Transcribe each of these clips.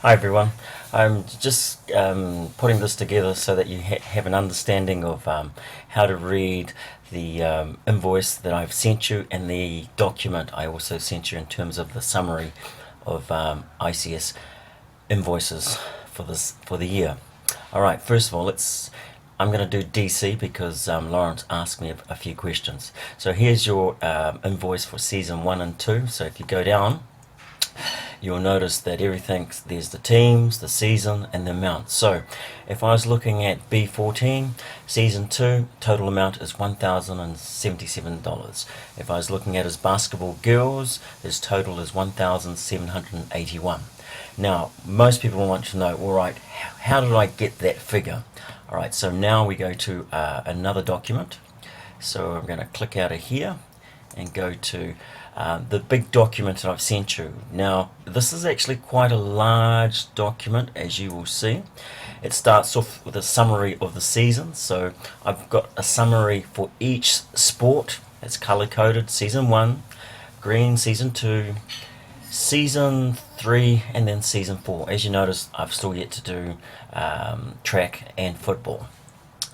Hi everyone. I'm just putting this together so that you have an understanding of how to read the invoice that I've sent you and the document I also sent you in terms of the summary of ICS invoices for the year. All right. First of all, I'm going to do DC because Lawrence asked me a few questions. So here's your invoice for season 1 and 2. So if you go down, you'll notice that there's the teams, the season, and the amount. So if I was looking at B14, season 2, total amount is $1,077. If I was looking at his basketball girls, his total is $1,781. Now, most people want to know, all right, how did I get that figure? All right, so now we go to another document. So I'm going to click out of here and go to the big document that I've sent you. Now, this is actually quite a large document, as you will see. It starts off with a summary of the season. So I've got a summary for each sport. It's color coded. Season 1, green, season 2, season 3, and then season 4. As you notice, I've still yet to do track and football.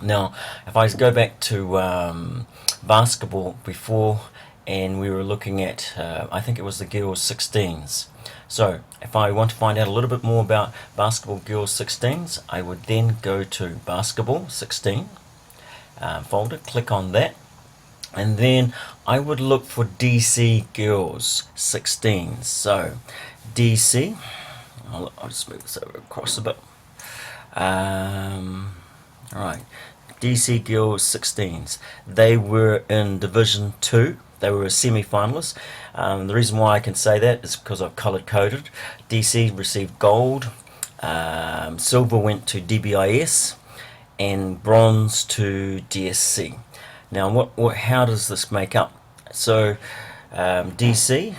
Now, if I go back to basketball before, and we were looking at, I think it was the girls 16s. So if I want to find out a little bit more about basketball girls 16s, I would then go to basketball 16 folder, click on that, and then I would look for DC girls 16s. So DC, I'll just move this over across a bit. Alright, DC girls 16s. They were in Division 2. They were a semi-finalist. The reason why I can say that is because I've color-coded. DC received gold, silver went to DBIS, and bronze to DSC. Now, how does this make up? So, DC,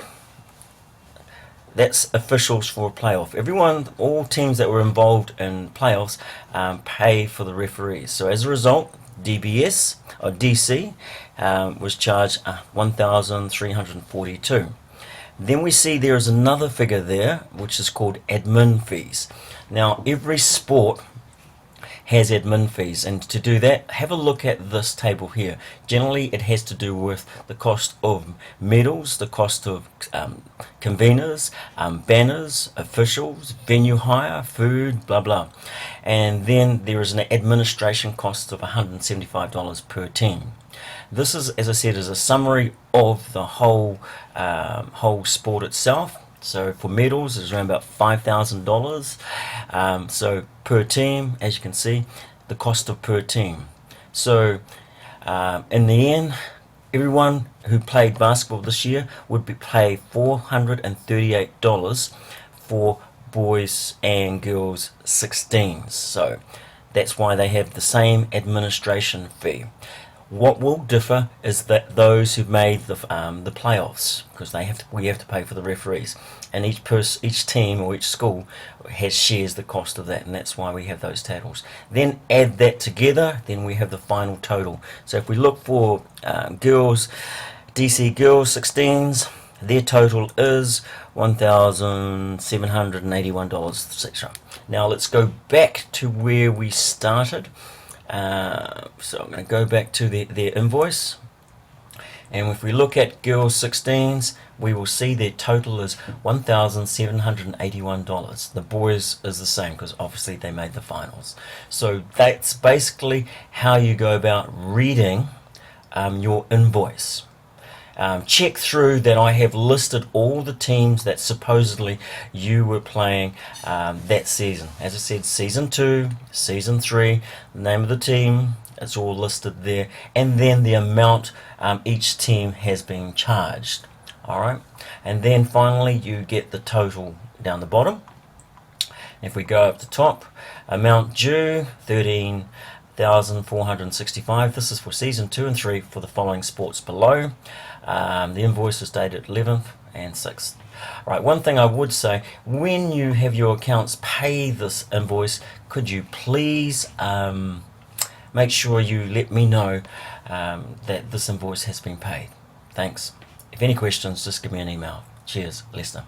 that's officials for a playoff. All teams that were involved in playoffs pay for the referees. So as a result, DBS or DC was charged $1,342. Then we see there is another figure there which is called admin fees. Now every sport has admin fees, and to do that, have a look at this table here. Generally it has to do with the cost of medals, the cost of conveners, banners, officials, venue hire, food, blah blah, and then there is an administration cost of $175 per team. This is, as I said, is a summary of the whole sport itself. So for medals, it's around about $5,000. So per team, as you can see, the cost of per team. So in the end, everyone who played basketball this year would be paid $438 for boys and girls 16s. So that's why they have the same administration fee. What will differ is that those who've made the playoffs, because we have to pay for the referees, and each team or each school shares the cost of that, and that's why we have those totals. Then add that together, then we have the final total. So if we look for girls, DC girls 16s, their total is $1,781, etc. Now let's go back to where we started. So I'm going to go back to their invoice, and if we look at girls 16s, we will see their total is $1,781. The boys is the same because obviously they made the finals. So that's basically how you go about reading your invoice. Check through that I have listed all the teams that supposedly you were playing that season. As I said, season 2, season 3, the name of the team, it's all listed there, and then the amount each team has been charged. Alright, and then finally you get the total down the bottom. If we go up the top, amount due, $13,465. This is for season 2 and 3 for the following sports below. The invoice is dated 11th and 6th. Right, one thing I would say, when you have your accounts pay this invoice, could you please make sure you let me know that this invoice has been paid. Thanks. If any questions, just give me an email. Cheers, Lester.